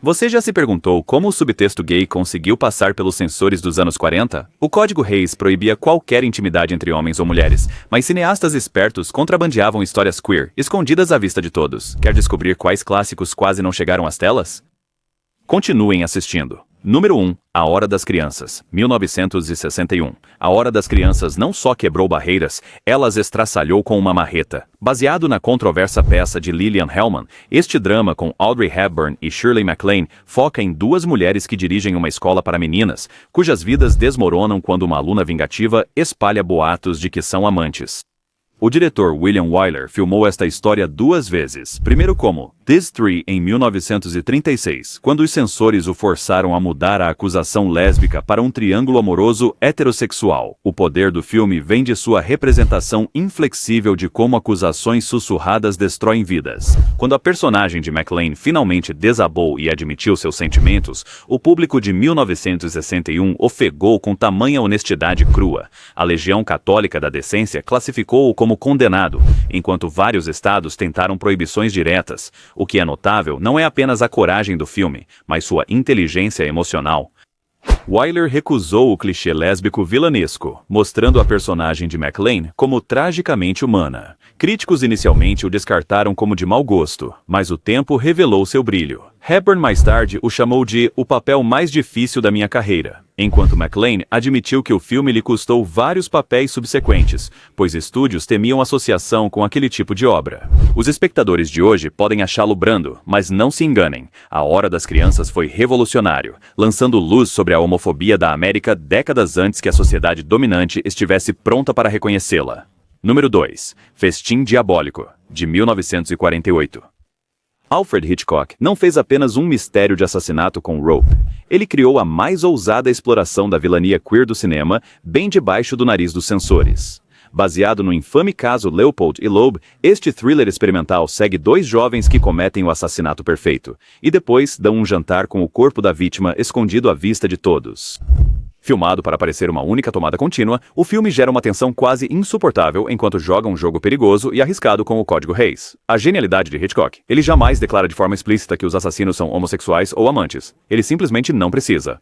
Você já se perguntou como o subtexto gay conseguiu passar pelos censores dos anos 40? O Código Hays proibia qualquer intimidade entre homens ou mulheres, mas cineastas espertos contrabandeavam histórias queer, escondidas à vista de todos. Quer descobrir quais clássicos quase não chegaram às telas? Continuem assistindo. Número 1. A Hora das Crianças, 1961. A Hora das Crianças não só quebrou barreiras, ela as estraçalhou com uma marreta. Baseado na controversa peça de Lillian Hellman, este drama com Audrey Hepburn e Shirley MacLaine foca em duas mulheres que dirigem uma escola para meninas, cujas vidas desmoronam quando uma aluna vingativa espalha boatos de que são amantes. O diretor William Wyler filmou esta história duas vezes. Primeiro como These Three em 1936, quando os censores o forçaram a mudar a acusação lésbica para um triângulo amoroso heterossexual. O poder do filme vem de sua representação inflexível de como acusações sussurradas destroem vidas. Quando a personagem de MacLaine finalmente desabou e admitiu seus sentimentos, o público de 1961 ofegou com tamanha honestidade crua. A Legião Católica da Decência classificou-o como condenado, enquanto vários estados tentaram proibições diretas. O que é notável não é apenas a coragem do filme, mas sua inteligência emocional. Wyler recusou o clichê lésbico vilanesco, mostrando a personagem de MacLaine como tragicamente humana. Críticos inicialmente o descartaram como de mau gosto, mas o tempo revelou seu brilho. Hepburn mais tarde o chamou de o papel mais difícil da minha carreira, enquanto MacLaine admitiu que o filme lhe custou vários papéis subsequentes, pois estúdios temiam associação com aquele tipo de obra. Os espectadores de hoje podem achá-lo brando, mas não se enganem. A Hora das Crianças foi revolucionário, lançando luz sobre a homofobia da América décadas antes que a sociedade dominante estivesse pronta para reconhecê-la. Número 2. Festim Diabólico, de 1948. Alfred Hitchcock não fez apenas um mistério de assassinato com Rope. Ele criou a mais ousada exploração da vilania queer do cinema, bem debaixo do nariz dos censores. Baseado no infame caso Leopold e Loeb, este thriller experimental segue dois jovens que cometem o assassinato perfeito, e depois dão um jantar com o corpo da vítima escondido à vista de todos. Filmado para parecer uma única tomada contínua, o filme gera uma tensão quase insuportável enquanto joga um jogo perigoso e arriscado com o Código Hays. A genialidade de Hitchcock. Ele jamais declara de forma explícita que os assassinos são homossexuais ou amantes. Ele simplesmente não precisa.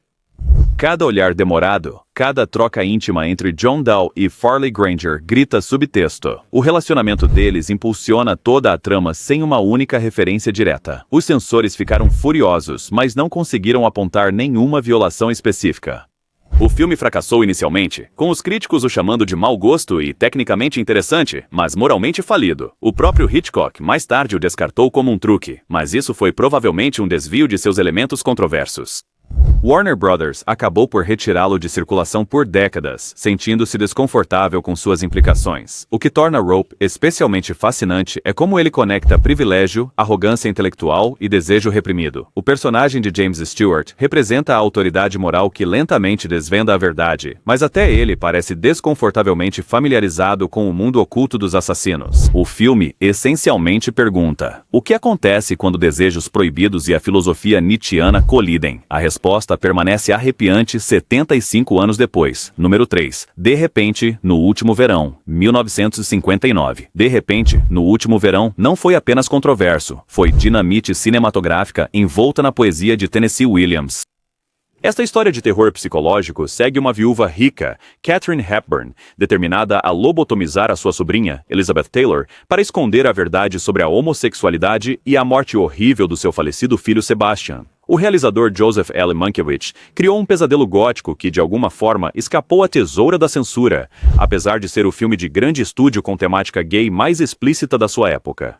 Cada olhar demorado, cada troca íntima entre John Doe e Farley Granger grita subtexto. O relacionamento deles impulsiona toda a trama sem uma única referência direta. Os censores ficaram furiosos, mas não conseguiram apontar nenhuma violação específica. O filme fracassou inicialmente, com os críticos o chamando de mau gosto e tecnicamente interessante, mas moralmente falido. O próprio Hitchcock mais tarde o descartou como um truque, mas isso foi provavelmente um desvio de seus elementos controversos. Warner Brothers acabou por retirá-lo de circulação por décadas, sentindo-se desconfortável com suas implicações. O que torna Rope especialmente fascinante é como ele conecta privilégio, arrogância intelectual e desejo reprimido. O personagem de James Stewart representa a autoridade moral que lentamente desvenda a verdade, mas até ele parece desconfortavelmente familiarizado com o mundo oculto dos assassinos. O filme essencialmente pergunta: o que acontece quando desejos proibidos e a filosofia nietzschiana colidem? A resposta permanece arrepiante 75 anos depois. Número 3. De repente, no último verão, 1959. De repente, no último verão não foi apenas controverso, foi dinamite cinematográfica envolta na poesia de Tennessee Williams. Esta história de terror psicológico segue uma viúva rica, Katharine Hepburn, determinada a lobotomizar a sua sobrinha, Elizabeth Taylor, para esconder a verdade sobre a homossexualidade e a morte horrível do seu falecido filho Sebastian. O realizador Joseph L. Mankiewicz criou um pesadelo gótico que, de alguma forma, escapou à tesoura da censura, apesar de ser o filme de grande estúdio com temática gay mais explícita da sua época.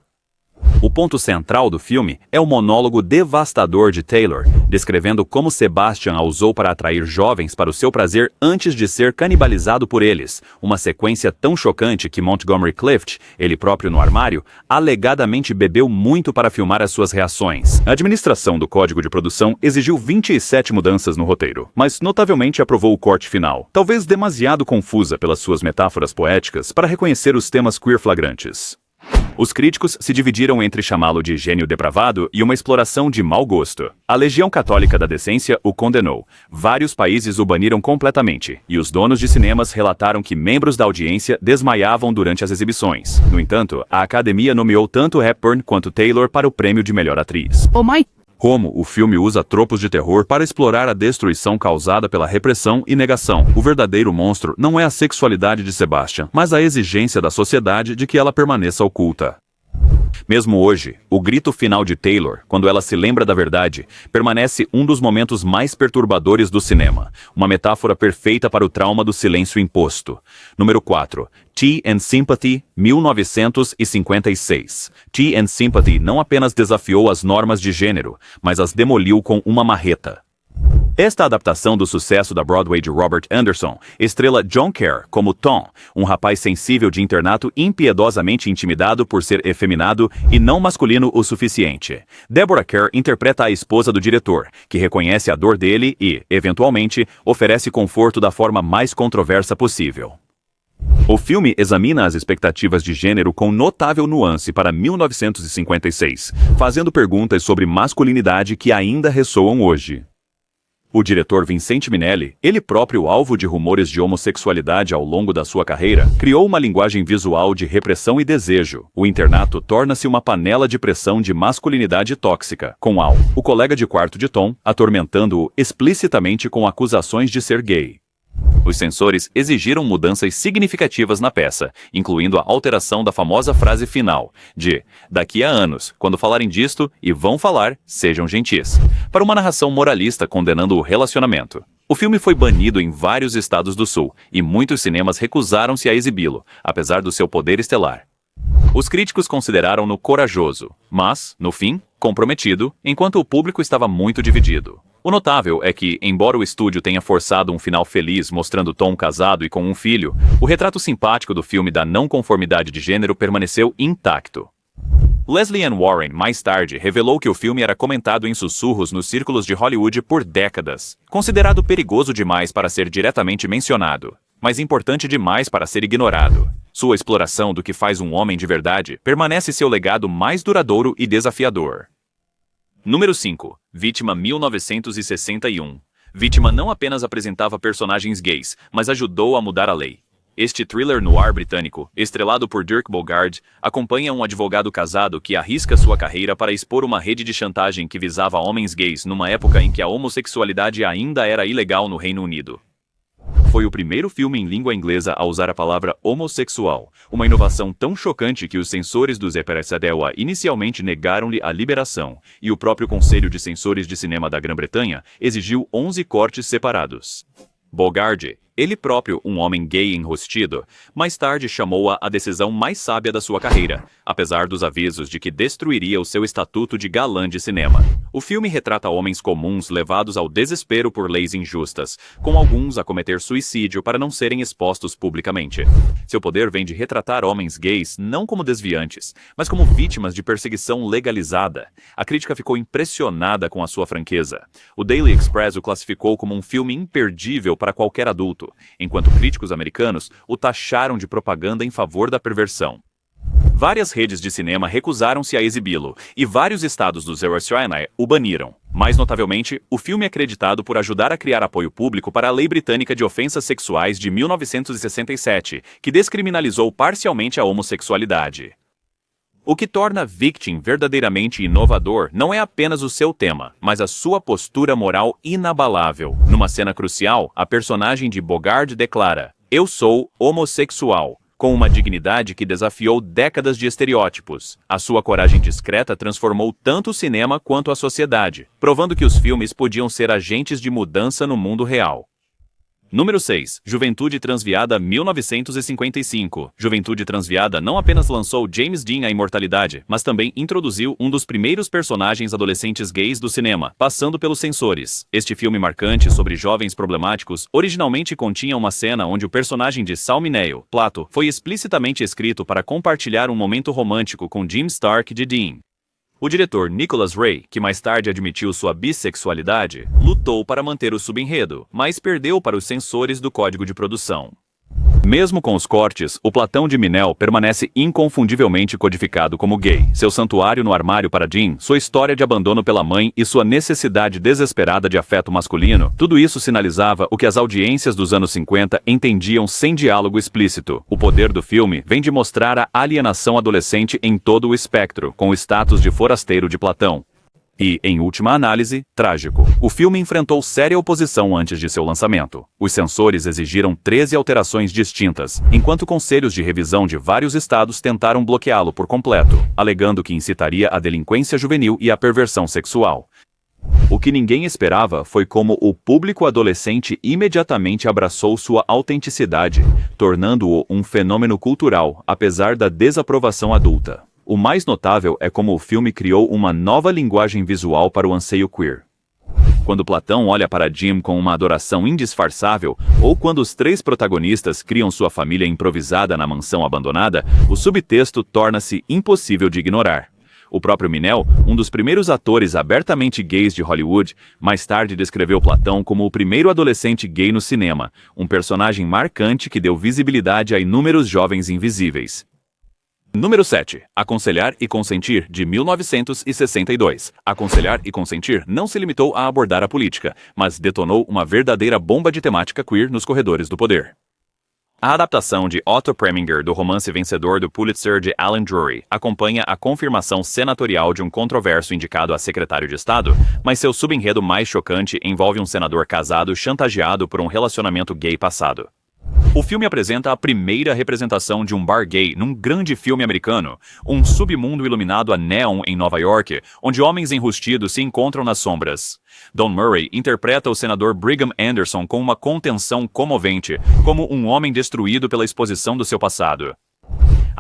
O ponto central do filme é o monólogo devastador de Taylor, descrevendo como Sebastian a usou para atrair jovens para o seu prazer antes de ser canibalizado por eles, uma sequência tão chocante que Montgomery Clift, ele próprio no armário, alegadamente bebeu muito para filmar as suas reações. A administração do código de produção exigiu 27 mudanças no roteiro, mas notavelmente aprovou o corte final, talvez demasiado confusa pelas suas metáforas poéticas para reconhecer os temas queer flagrantes. Os críticos se dividiram entre chamá-lo de gênio depravado e uma exploração de mau gosto. A Legião Católica da Decência o condenou. Vários países o baniram completamente, e os donos de cinemas relataram que membros da audiência desmaiavam durante as exibições. No entanto, a Academia nomeou tanto Hepburn quanto Taylor para o prêmio de melhor atriz. Como o filme usa tropos de terror para explorar a destruição causada pela repressão e negação. O verdadeiro monstro não é a sexualidade de Sebastian, mas a exigência da sociedade de que ela permaneça oculta. Mesmo hoje, o grito final de Taylor, quando ela se lembra da verdade, permanece um dos momentos mais perturbadores do cinema, uma metáfora perfeita para o trauma do silêncio imposto. Número 4. Tea and Sympathy, 1956. Tea and Sympathy não apenas desafiou as normas de gênero, mas as demoliu com uma marreta. Esta adaptação do sucesso da Broadway de Robert Anderson estrela John Kerr como Tom, um rapaz sensível de internato impiedosamente intimidado por ser efeminado e não masculino o suficiente. Deborah Kerr interpreta a esposa do diretor, que reconhece a dor dele e, eventualmente, oferece conforto da forma mais controversa possível. O filme examina as expectativas de gênero com notável nuance para 1956, fazendo perguntas sobre masculinidade que ainda ressoam hoje. O diretor Vincente Minnelli, ele próprio alvo de rumores de homossexualidade ao longo da sua carreira, criou uma linguagem visual de repressão e desejo. O internato torna-se uma panela de pressão de masculinidade tóxica, com Al, o colega de quarto de Tom, atormentando-o explicitamente com acusações de ser gay. Os censores exigiram mudanças significativas na peça, incluindo a alteração da famosa frase final, de "daqui a anos, quando falarem disto, e vão falar, sejam gentis", para uma narração moralista condenando o relacionamento. O filme foi banido em vários estados do Sul, e muitos cinemas recusaram-se a exibi-lo, apesar do seu poder estelar. Os críticos consideraram-no corajoso, mas, no fim, comprometido, enquanto o público estava muito dividido. O notável é que, embora o estúdio tenha forçado um final feliz mostrando Tom casado e com um filho, o retrato simpático do filme da não conformidade de gênero permaneceu intacto. Lesley Ann Warren, mais tarde, revelou que o filme era comentado em sussurros nos círculos de Hollywood por décadas, considerado perigoso demais para ser diretamente mencionado, mas importante demais para ser ignorado. Sua exploração do que faz um homem de verdade permanece seu legado mais duradouro e desafiador. Número 5. Vítima 1961. Vítima não apenas apresentava personagens gays, mas ajudou a mudar a lei. Este thriller noir britânico, estrelado por Dirk Bogarde, acompanha um advogado casado que arrisca sua carreira para expor uma rede de chantagem que visava homens gays numa época em que a homossexualidade ainda era ilegal no Reino Unido. Foi o primeiro filme em língua inglesa a usar a palavra homossexual, uma inovação tão chocante que os censores do Zeperesadewa inicialmente negaram-lhe a liberação, e o próprio Conselho de Censores de Cinema da Grã-Bretanha exigiu 11 cortes separados. Bogarde, ele próprio um homem gay enrostido, mais tarde chamou-a a decisão mais sábia da sua carreira, apesar dos avisos de que destruiria o seu estatuto de galã de cinema. O filme retrata homens comuns levados ao desespero por leis injustas, com alguns a cometer suicídio para não serem expostos publicamente. Seu poder vem de retratar homens gays não como desviantes, mas como vítimas de perseguição legalizada. A crítica ficou impressionada com a sua franqueza. O Daily Express o classificou como um filme imperdível para qualquer adulto, enquanto críticos americanos o taxaram de propaganda em favor da perversão. Várias redes de cinema recusaram-se a exibi-lo, e vários estados do Zerestrania o baniram. Mais notavelmente, o filme é acreditado por ajudar a criar apoio público para a Lei Britânica de Ofensas Sexuais de 1967, que descriminalizou parcialmente a homossexualidade. O que torna Victim verdadeiramente inovador não é apenas o seu tema, mas a sua postura moral inabalável. Numa cena crucial, a personagem de Bogarde declara: "Eu sou homossexual", com uma dignidade que desafiou décadas de estereótipos. A sua coragem discreta transformou tanto o cinema quanto a sociedade, provando que os filmes podiam ser agentes de mudança no mundo real. Número 6. Juventude Transviada 1955. Juventude Transviada não apenas lançou James Dean à imortalidade, mas também introduziu um dos primeiros personagens adolescentes gays do cinema, passando pelos censores. Este filme marcante sobre jovens problemáticos originalmente continha uma cena onde o personagem de Sal Mineo, Plato, foi explicitamente escrito para compartilhar um momento romântico com Jim Stark de Dean. O diretor Nicholas Ray, que mais tarde admitiu sua bissexualidade, lutou para manter o subenredo, mas perdeu para os censores do código de produção. Mesmo com os cortes, o Platão de Minel permanece inconfundivelmente codificado como gay. Seu santuário no armário para Jean, sua história de abandono pela mãe e sua necessidade desesperada de afeto masculino, tudo isso sinalizava o que as audiências dos anos 50 entendiam sem diálogo explícito. O poder do filme vem de mostrar a alienação adolescente em todo o espectro, com o status de forasteiro de Platão. E, em última análise, trágico. O filme enfrentou séria oposição antes de seu lançamento. Os censores exigiram 13 alterações distintas, enquanto conselhos de revisão de vários estados tentaram bloqueá-lo por completo, alegando que incitaria a delinquência juvenil e a perversão sexual. O que ninguém esperava foi como o público adolescente imediatamente abraçou sua autenticidade, tornando-o um fenômeno cultural, apesar da desaprovação adulta. O mais notável é como o filme criou uma nova linguagem visual para o anseio queer. Quando Platão olha para Jim com uma adoração indisfarçável, ou quando os três protagonistas criam sua família improvisada na mansão abandonada, o subtexto torna-se impossível de ignorar. O próprio Minel, um dos primeiros atores abertamente gays de Hollywood, mais tarde descreveu Platão como o primeiro adolescente gay no cinema, um personagem marcante que deu visibilidade a inúmeros jovens invisíveis. Número 7. Aconselhar e Consentir, de 1962. Aconselhar e Consentir não se limitou a abordar a política, mas detonou uma verdadeira bomba de temática queer nos corredores do poder. A adaptação de Otto Preminger do romance vencedor do Pulitzer de Alan Drury acompanha a confirmação senatorial de um controverso indicado a secretário de Estado, mas seu subenredo mais chocante envolve um senador casado chantageado por um relacionamento gay passado. O filme apresenta a primeira representação de um bar gay num grande filme americano, um submundo iluminado a neon em Nova York, onde homens enrustidos se encontram nas sombras. Don Murray interpreta o senador Brigham Anderson com uma contenção comovente, como um homem destruído pela exposição do seu passado.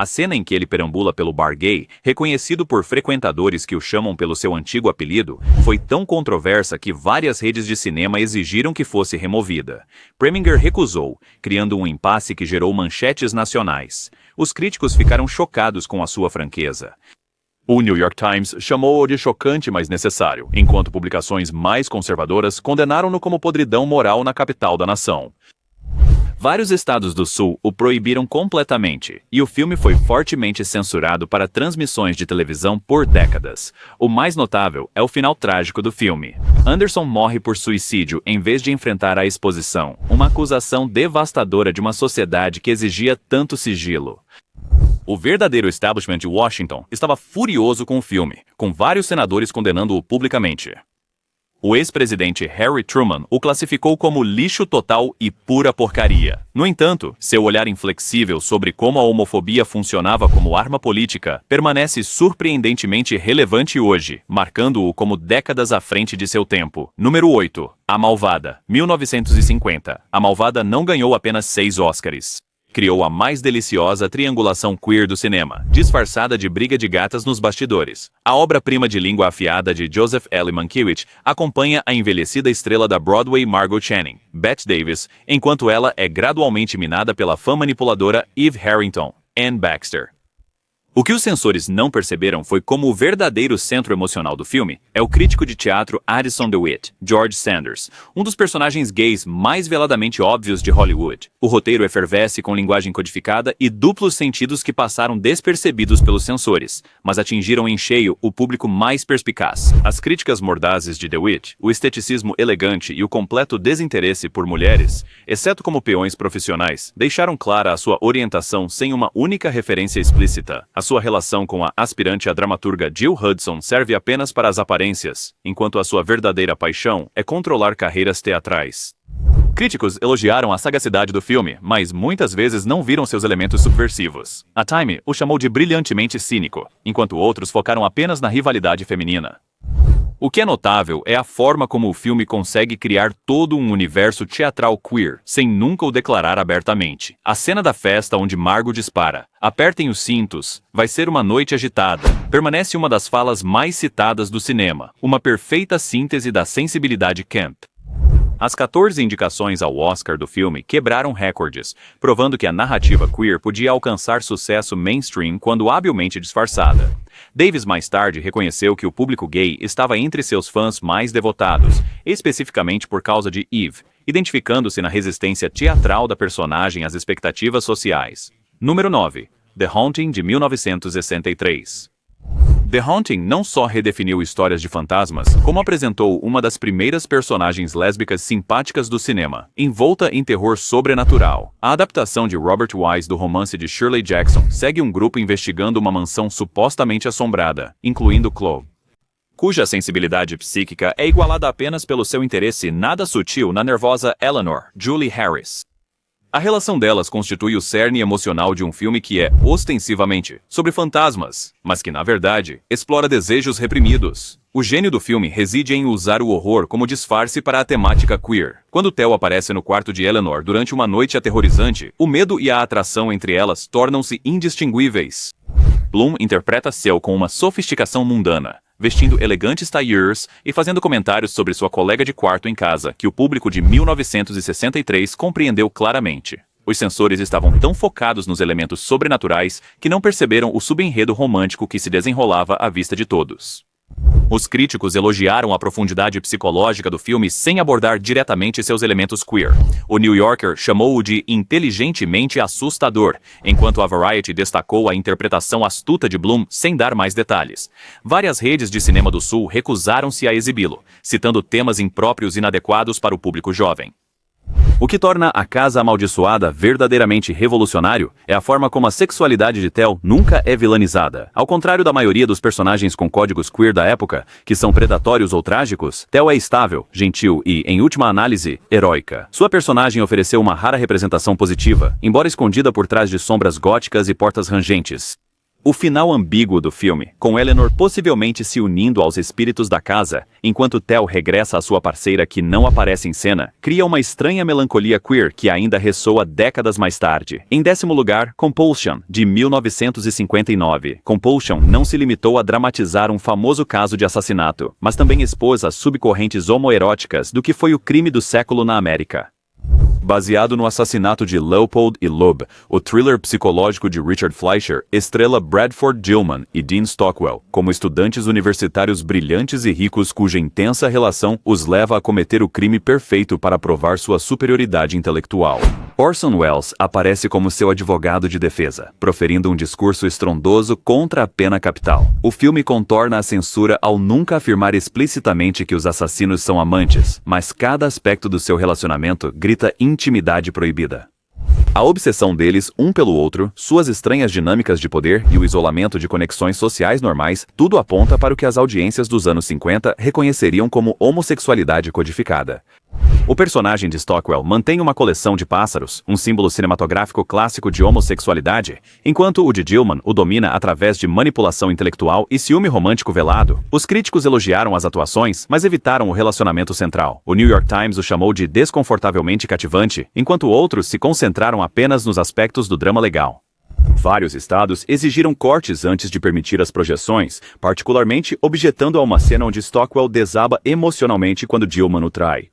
A cena em que ele perambula pelo bar gay, reconhecido por frequentadores que o chamam pelo seu antigo apelido, foi tão controversa que várias redes de cinema exigiram que fosse removida. Preminger recusou, criando um impasse que gerou manchetes nacionais. Os críticos ficaram chocados com a sua franqueza. O New York Times chamou-o de chocante, mas necessário, enquanto publicações mais conservadoras condenaram-no como podridão moral na capital da nação. Vários estados do Sul o proibiram completamente, e o filme foi fortemente censurado para transmissões de televisão por décadas. O mais notável é o final trágico do filme. Anderson morre por suicídio em vez de enfrentar a exposição, uma acusação devastadora de uma sociedade que exigia tanto sigilo. O verdadeiro establishment de Washington estava furioso com o filme, com vários senadores condenando-o publicamente. O ex-presidente Harry Truman o classificou como lixo total e pura porcaria. No entanto, seu olhar inflexível sobre como a homofobia funcionava como arma política permanece surpreendentemente relevante hoje, marcando-o como décadas à frente de seu tempo. Número 8. A Malvada, 1950. A Malvada não ganhou apenas 6 Oscars. Criou a mais deliciosa triangulação queer do cinema, disfarçada de briga de gatas nos bastidores. A obra-prima de língua afiada de Joseph L. Mankiewicz acompanha a envelhecida estrela da Broadway Margot Channing, Bette Davis, enquanto ela é gradualmente minada pela fã manipuladora Eve Harrington, Anne Baxter. O que os censores não perceberam foi como o verdadeiro centro emocional do filme é o crítico de teatro Addison DeWitt, George Sanders, um dos personagens gays mais veladamente óbvios de Hollywood. O roteiro efervesce com linguagem codificada e duplos sentidos que passaram despercebidos pelos censores, mas atingiram em cheio o público mais perspicaz. As críticas mordazes de DeWitt, o esteticismo elegante e o completo desinteresse por mulheres, exceto como peões profissionais, deixaram clara a sua orientação sem uma única referência explícita. A sua relação com a aspirante à dramaturga Jill Hudson serve apenas para as aparências, enquanto a sua verdadeira paixão é controlar carreiras teatrais. Críticos elogiaram a sagacidade do filme, mas muitas vezes não viram seus elementos subversivos. A Time o chamou de brilhantemente cínico, enquanto outros focaram apenas na rivalidade feminina. O que é notável é a forma como o filme consegue criar todo um universo teatral queer, sem nunca o declarar abertamente. A cena da festa onde Margot dispara, "Apertem os cintos, vai ser uma noite agitada", permanece uma das falas mais citadas do cinema, uma perfeita síntese da sensibilidade camp. As 14 indicações ao Oscar do filme quebraram recordes, provando que a narrativa queer podia alcançar sucesso mainstream quando habilmente disfarçada. Davis mais tarde reconheceu que o público gay estava entre seus fãs mais devotados, especificamente por causa de Eve, identificando-se na resistência teatral da personagem às expectativas sociais. Número 9. The Haunting, de 1963. The Haunting não só redefiniu histórias de fantasmas, como apresentou uma das primeiras personagens lésbicas simpáticas do cinema, envolta em terror sobrenatural. A adaptação de Robert Wise do romance de Shirley Jackson segue um grupo investigando uma mansão supostamente assombrada, incluindo Chloe. cuja sensibilidade psíquica é igualada apenas pelo seu interesse nada sutil na nervosa Eleanor, Julie Harris. A relação delas constitui o cerne emocional de um filme que é, ostensivamente, sobre fantasmas, mas que, na verdade, explora desejos reprimidos. O gênio do filme reside em usar o horror como disfarce para a temática queer. Quando Theo aparece no quarto de Eleanor durante uma noite aterrorizante, o medo e a atração entre elas tornam-se indistinguíveis. Bloom interpreta Ciel com uma sofisticação mundana, vestindo elegantes tailleurs e fazendo comentários sobre sua colega de quarto em casa, que o público de 1963 compreendeu claramente. Os sensores estavam tão focados nos elementos sobrenaturais que não perceberam o subenredo romântico que se desenrolava à vista de todos. Os críticos elogiaram a profundidade psicológica do filme sem abordar diretamente seus elementos queer. O New Yorker chamou-o de inteligentemente assustador, enquanto a Variety destacou a interpretação astuta de Bloom sem dar mais detalhes. Várias redes de cinema do Sul recusaram-se a exibi-lo, citando temas impróprios e inadequados para o público jovem. O que torna A Casa Amaldiçoada verdadeiramente revolucionário é a forma como a sexualidade de Theo nunca é vilanizada. Ao contrário da maioria dos personagens com códigos queer da época, que são predatórios ou trágicos, Theo é estável, gentil e, em última análise, heróica. Sua personagem ofereceu uma rara representação positiva, embora escondida por trás de sombras góticas e portas rangentes. O final ambíguo do filme, com Eleanor possivelmente se unindo aos espíritos da casa, enquanto Theo regressa à sua parceira que não aparece em cena, cria uma estranha melancolia queer que ainda ressoa décadas mais tarde. Em 10º lugar, Compulsion, de 1959. Compulsion não se limitou a dramatizar um famoso caso de assassinato, mas também expôs as subcorrentes homoeróticas do que foi o crime do século na América. Baseado no assassinato de Leopold e Loeb, o thriller psicológico de Richard Fleischer estrela Bradford Dillman e Dean Stockwell como estudantes universitários brilhantes e ricos cuja intensa relação os leva a cometer o crime perfeito para provar sua superioridade intelectual. Orson Welles aparece como seu advogado de defesa, proferindo um discurso estrondoso contra a pena capital. O filme contorna a censura ao nunca afirmar explicitamente que os assassinos são amantes, mas cada aspecto do seu relacionamento grita intimidade proibida. A obsessão deles um pelo outro, suas estranhas dinâmicas de poder e o isolamento de conexões sociais normais, tudo aponta para o que as audiências dos anos 50 reconheceriam como homossexualidade codificada. O personagem de Stockwell mantém uma coleção de pássaros, um símbolo cinematográfico clássico de homossexualidade, enquanto o de Dillman o domina através de manipulação intelectual e ciúme romântico velado. Os críticos elogiaram as atuações, mas evitaram o relacionamento central. O New York Times o chamou de desconfortavelmente cativante, enquanto outros se concentraram apenas nos aspectos do drama legal. Vários estados exigiram cortes antes de permitir as projeções, particularmente objetando a uma cena onde Stockwell desaba emocionalmente quando Dillman o trai.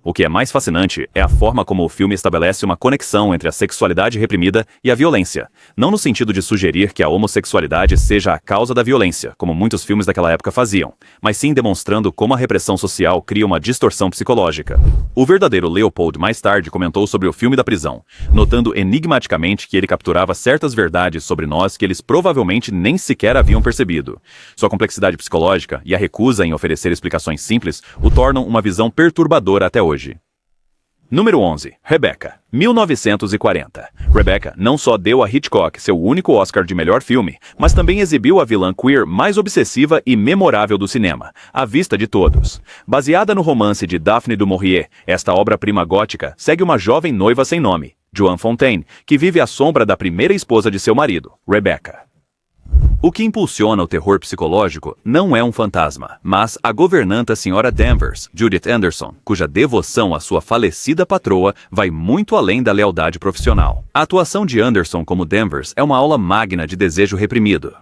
O que é mais fascinante é a forma como o filme estabelece uma conexão entre a sexualidade reprimida e a violência, não no sentido de sugerir que a homossexualidade seja a causa da violência, como muitos filmes daquela época faziam, mas sim demonstrando como a repressão social cria uma distorção psicológica. O verdadeiro Leopold mais tarde comentou sobre o filme da prisão, notando enigmaticamente que ele capturava certas verdades sobre nós que eles provavelmente nem sequer haviam percebido. Sua complexidade psicológica e a recusa em oferecer explicações simples o tornam uma visão perturbadora até hoje. Número 11. Rebecca, 1940. Rebecca não só deu a Hitchcock seu único Oscar de melhor filme, mas também exibiu a vilã queer mais obsessiva e memorável do cinema, à vista de todos. Baseada no romance de Daphne du Maurier, esta obra-prima gótica segue uma jovem noiva sem nome, Joan Fontaine, que vive à sombra da primeira esposa de seu marido, Rebecca. O que impulsiona o terror psicológico não é um fantasma, mas a governanta Sra. Danvers, Judith Anderson, cuja devoção à sua falecida patroa vai muito além da lealdade profissional. A atuação de Anderson como Danvers é uma aula magna de desejo reprimido.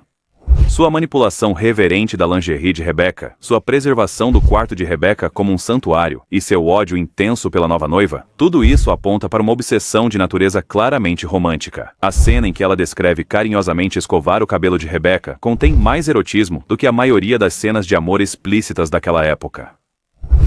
Sua manipulação reverente da lingerie de Rebecca, sua preservação do quarto de Rebecca como um santuário e seu ódio intenso pela nova noiva, tudo isso aponta para uma obsessão de natureza claramente romântica. A cena em que ela descreve carinhosamente escovar o cabelo de Rebecca contém mais erotismo do que a maioria das cenas de amor explícitas daquela época.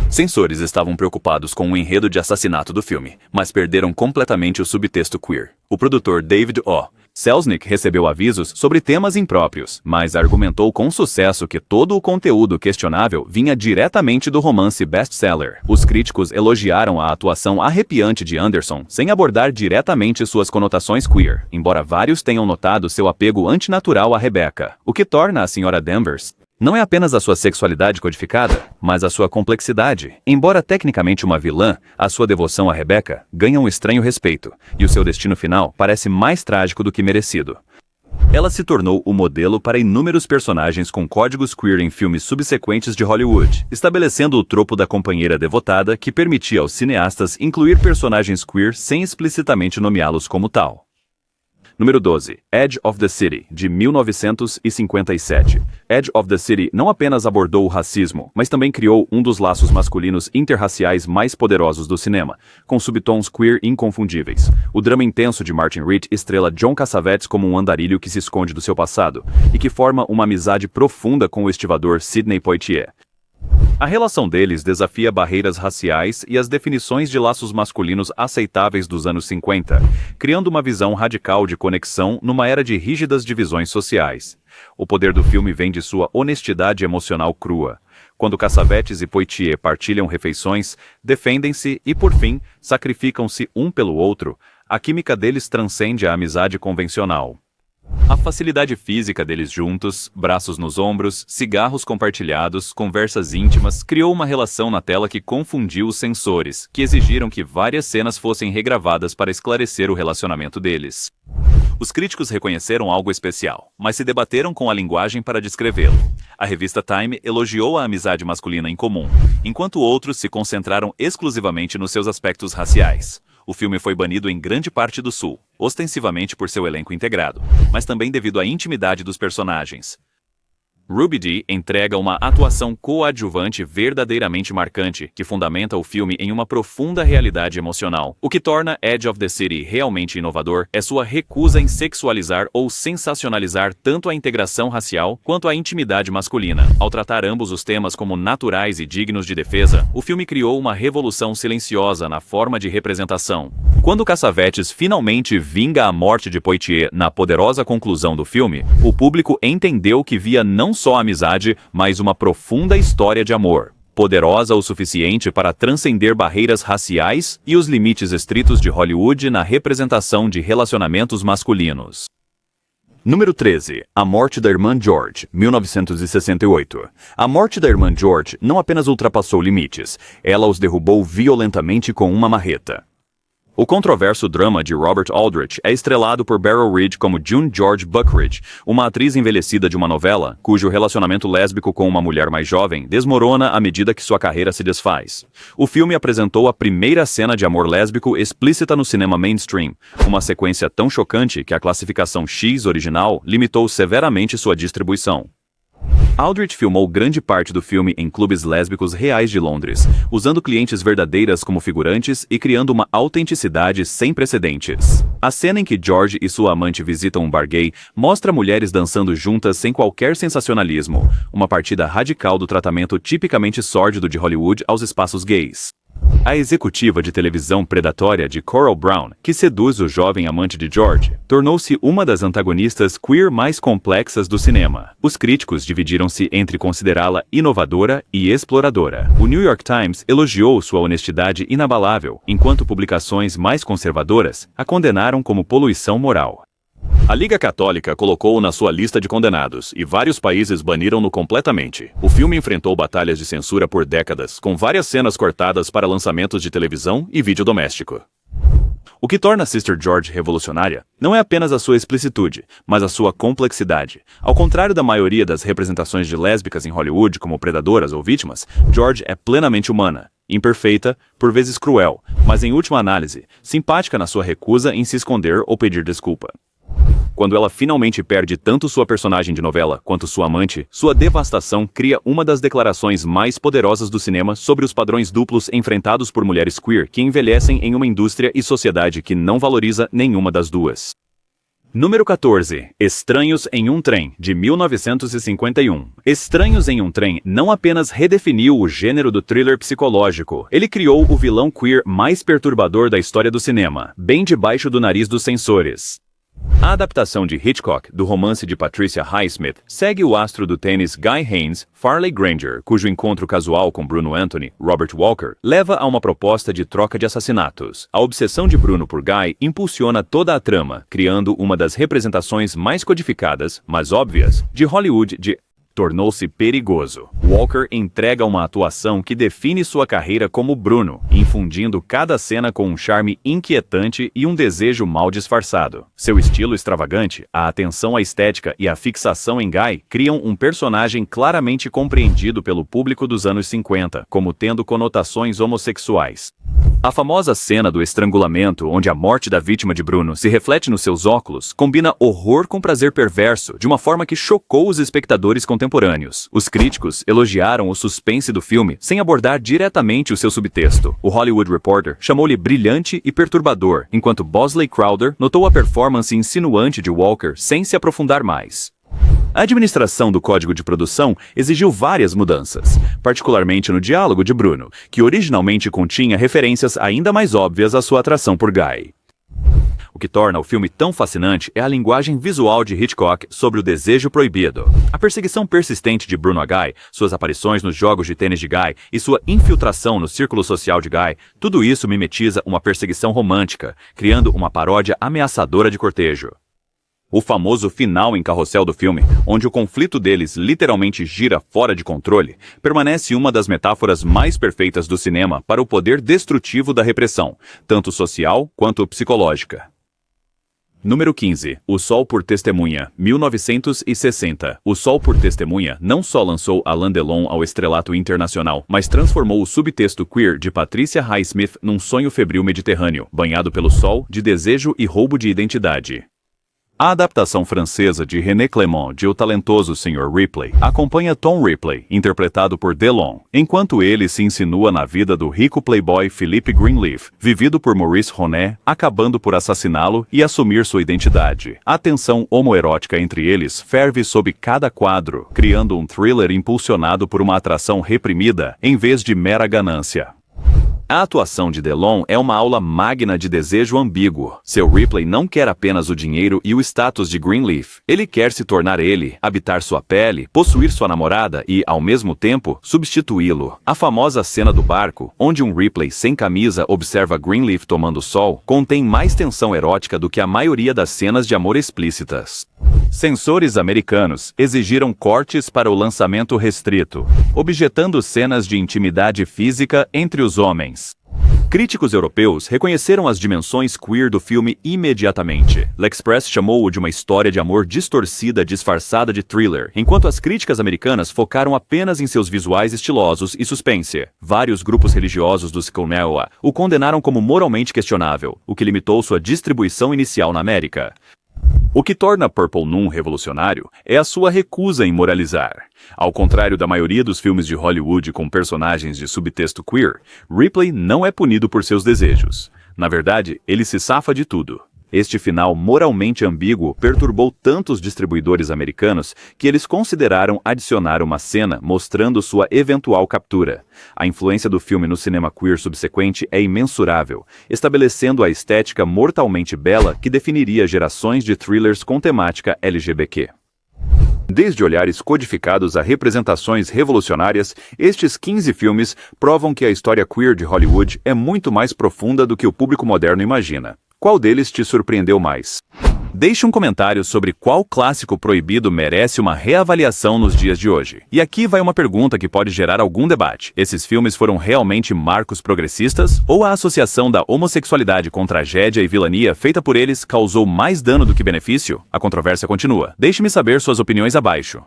Censores estavam preocupados com o enredo de assassinato do filme, mas perderam completamente o subtexto queer. O produtor David O. Selznick recebeu avisos sobre temas impróprios, mas argumentou com sucesso que todo o conteúdo questionável vinha diretamente do romance best-seller. Os críticos elogiaram a atuação arrepiante de Anderson, sem abordar diretamente suas conotações queer, embora vários tenham notado seu apego antinatural a Rebecca, o que torna a Sra. Danvers Não é apenas a sua sexualidade codificada, mas a sua complexidade. Embora tecnicamente uma vilã, a sua devoção a Rebecca ganha um estranho respeito, e o seu destino final parece mais trágico do que merecido. Ela se tornou o modelo para inúmeros personagens com códigos queer em filmes subsequentes de Hollywood, estabelecendo o tropo da companheira devotada que permitia aos cineastas incluir personagens queer sem explicitamente nomeá-los como tal. Número 12. Edge of the City, de 1957. Edge of the City não apenas abordou o racismo, mas também criou um dos laços masculinos interraciais mais poderosos do cinema, com subtons queer inconfundíveis. O drama intenso de Martin Ritt estrela John Cassavetes como um andarilho que se esconde do seu passado, e que forma uma amizade profunda com o estivador Sidney Poitier. A relação deles desafia barreiras raciais e as definições de laços masculinos aceitáveis dos anos 50, criando uma visão radical de conexão numa era de rígidas divisões sociais. O poder do filme vem de sua honestidade emocional crua. Quando Cassavetes e Poitier partilham refeições, defendem-se e, por fim, sacrificam-se um pelo outro, a química deles transcende a amizade convencional. A facilidade física deles juntos, braços nos ombros, cigarros compartilhados, conversas íntimas, criou uma relação na tela que confundiu os sensores, que exigiram que várias cenas fossem regravadas para esclarecer o relacionamento deles. Os críticos reconheceram algo especial, mas se debateram com a linguagem para descrevê-lo. A revista Time elogiou a amizade masculina em comum, enquanto outros se concentraram exclusivamente nos seus aspectos raciais. O filme foi banido em grande parte do Sul, ostensivamente por seu elenco integrado, mas também devido à intimidade dos personagens. Ruby Dee entrega uma atuação coadjuvante verdadeiramente marcante, que fundamenta o filme em uma profunda realidade emocional. O que torna Edge of the City realmente inovador é sua recusa em sexualizar ou sensacionalizar tanto a integração racial quanto a intimidade masculina. Ao tratar ambos os temas como naturais e dignos de defesa, o filme criou uma revolução silenciosa na forma de representação. Quando Cassavetes finalmente vinga a morte de Poitier na poderosa conclusão do filme, o público entendeu que via não só amizade, mas uma profunda história de amor, poderosa o suficiente para transcender barreiras raciais e os limites estritos de Hollywood na representação de relacionamentos masculinos. Número 13. A Morte da Irmã George, 1968. A morte da irmã George não apenas ultrapassou limites, ela os derrubou violentamente com uma marreta. O controverso drama de Robert Aldrich é estrelado por Beryl Reid como June George Buckridge, uma atriz envelhecida de uma novela, cujo relacionamento lésbico com uma mulher mais jovem desmorona à medida que sua carreira se desfaz. O filme apresentou a primeira cena de amor lésbico explícita no cinema mainstream, uma sequência tão chocante que a classificação X original limitou severamente sua distribuição. Aldrich filmou grande parte do filme em clubes lésbicos reais de Londres, usando clientes verdadeiras como figurantes e criando uma autenticidade sem precedentes. A cena em que George e sua amante visitam um bar gay mostra mulheres dançando juntas sem qualquer sensacionalismo, uma partida radical do tratamento tipicamente sórdido de Hollywood aos espaços gays. A executiva de televisão predatória de Coral Brown, que seduz o jovem amante de George, tornou-se uma das antagonistas queer mais complexas do cinema. Os críticos dividiram-se entre considerá-la inovadora e exploradora. O New York Times elogiou sua honestidade inabalável, enquanto publicações mais conservadoras a condenaram como poluição moral. A Liga Católica colocou-o na sua lista de condenados, e vários países baniram-no completamente. O filme enfrentou batalhas de censura por décadas, com várias cenas cortadas para lançamentos de televisão e vídeo doméstico. O que torna Sister George revolucionária não é apenas a sua explicitude, mas a sua complexidade. Ao contrário da maioria das representações de lésbicas em Hollywood como predadoras ou vítimas, George é plenamente humana, imperfeita, por vezes cruel, mas em última análise, simpática na sua recusa em se esconder ou pedir desculpa. Quando ela finalmente perde tanto sua personagem de novela quanto sua amante, sua devastação cria uma das declarações mais poderosas do cinema sobre os padrões duplos enfrentados por mulheres queer que envelhecem em uma indústria e sociedade que não valoriza nenhuma das duas. Número 14. Estranhos em um Trem, de 1951. Estranhos em um Trem não apenas redefiniu o gênero do thriller psicológico, ele criou o vilão queer mais perturbador da história do cinema, bem debaixo do nariz dos censores. A adaptação de Hitchcock do romance de Patricia Highsmith segue o astro do tênis Guy Haines, Farley Granger, cujo encontro casual com Bruno Anthony, Robert Walker, leva a uma proposta de troca de assassinatos. A obsessão de Bruno por Guy impulsiona toda a trama, criando uma das representações mais codificadas, mas óbvias, de Hollywood de tornou-se perigoso. Walker entrega uma atuação que define sua carreira como Bruno, infundindo cada cena com um charme inquietante e um desejo mal disfarçado. Seu estilo extravagante, a atenção à estética e a fixação em Guy criam um personagem claramente compreendido pelo público dos anos 50, como tendo conotações homossexuais. A famosa cena do estrangulamento, onde a morte da vítima de Bruno se reflete nos seus óculos, combina horror com prazer perverso, de uma forma que chocou os espectadores contemporâneos. Os críticos elogiaram o suspense do filme, sem abordar diretamente o seu subtexto. O Hollywood Reporter chamou-lhe brilhante e perturbador, enquanto Bosley Crowther notou a performance insinuante de Walker sem se aprofundar mais. A administração do código de produção exigiu várias mudanças, particularmente no diálogo de Bruno, que originalmente continha referências ainda mais óbvias à sua atração por Guy. O que torna o filme tão fascinante é a linguagem visual de Hitchcock sobre o desejo proibido. A perseguição persistente de Bruno a Guy, suas aparições nos jogos de tênis de Guy e sua infiltração no círculo social de Guy, tudo isso mimetiza uma perseguição romântica, criando uma paródia ameaçadora de cortejo. O famoso final em carrossel do filme, onde o conflito deles literalmente gira fora de controle, permanece uma das metáforas mais perfeitas do cinema para o poder destrutivo da repressão, tanto social quanto psicológica. Número 15. O Sol por Testemunha, 1960. O Sol por Testemunha não só lançou Alain Delon ao estrelato internacional, mas transformou o subtexto queer de Patricia Highsmith num sonho febril mediterrâneo, banhado pelo sol de desejo e roubo de identidade. A adaptação francesa de René Clément de O Talentoso Sr. Ripley acompanha Tom Ripley, interpretado por Delon, enquanto ele se insinua na vida do rico playboy Philippe Greenleaf, vivido por Maurice Ronet, acabando por assassiná-lo e assumir sua identidade. A tensão homoerótica entre eles ferve sob cada quadro, criando um thriller impulsionado por uma atração reprimida, em vez de mera ganância. A atuação de Delon é uma aula magna de desejo ambíguo. Seu Ripley não quer apenas o dinheiro e o status de Greenleaf. Ele quer se tornar ele, habitar sua pele, possuir sua namorada e, ao mesmo tempo, substituí-lo. A famosa cena do barco, onde um Ripley sem camisa observa Greenleaf tomando sol, contém mais tensão erótica do que a maioria das cenas de amor explícitas. Censores americanos exigiram cortes para o lançamento restrito, objetando cenas de intimidade física entre os homens. Críticos europeus reconheceram as dimensões queer do filme imediatamente. L'Express chamou-o de uma história de amor distorcida disfarçada de thriller, enquanto as críticas americanas focaram apenas em seus visuais estilosos e suspense. Vários grupos religiosos do Skonnewa o condenaram como moralmente questionável, o que limitou sua distribuição inicial na América. O que torna Purple Noon revolucionário é a sua recusa em moralizar. Ao contrário da maioria dos filmes de Hollywood com personagens de subtexto queer, Ripley não é punido por seus desejos. Na verdade, ele se safa de tudo. Este final moralmente ambíguo perturbou tantos distribuidores americanos que eles consideraram adicionar uma cena mostrando sua eventual captura. A influência do filme no cinema queer subsequente é imensurável, estabelecendo a estética mortalmente bela que definiria gerações de thrillers com temática LGBTQ. Desde olhares codificados a representações revolucionárias, estes 15 filmes provam que a história queer de Hollywood é muito mais profunda do que o público moderno imagina. Qual deles te surpreendeu mais? Deixe um comentário sobre qual clássico proibido merece uma reavaliação nos dias de hoje. E aqui vai uma pergunta que pode gerar algum debate. Esses filmes foram realmente marcos progressistas? Ou a associação da homossexualidade com tragédia e vilania feita por eles causou mais dano do que benefício? A controvérsia continua. Deixe-me saber suas opiniões abaixo.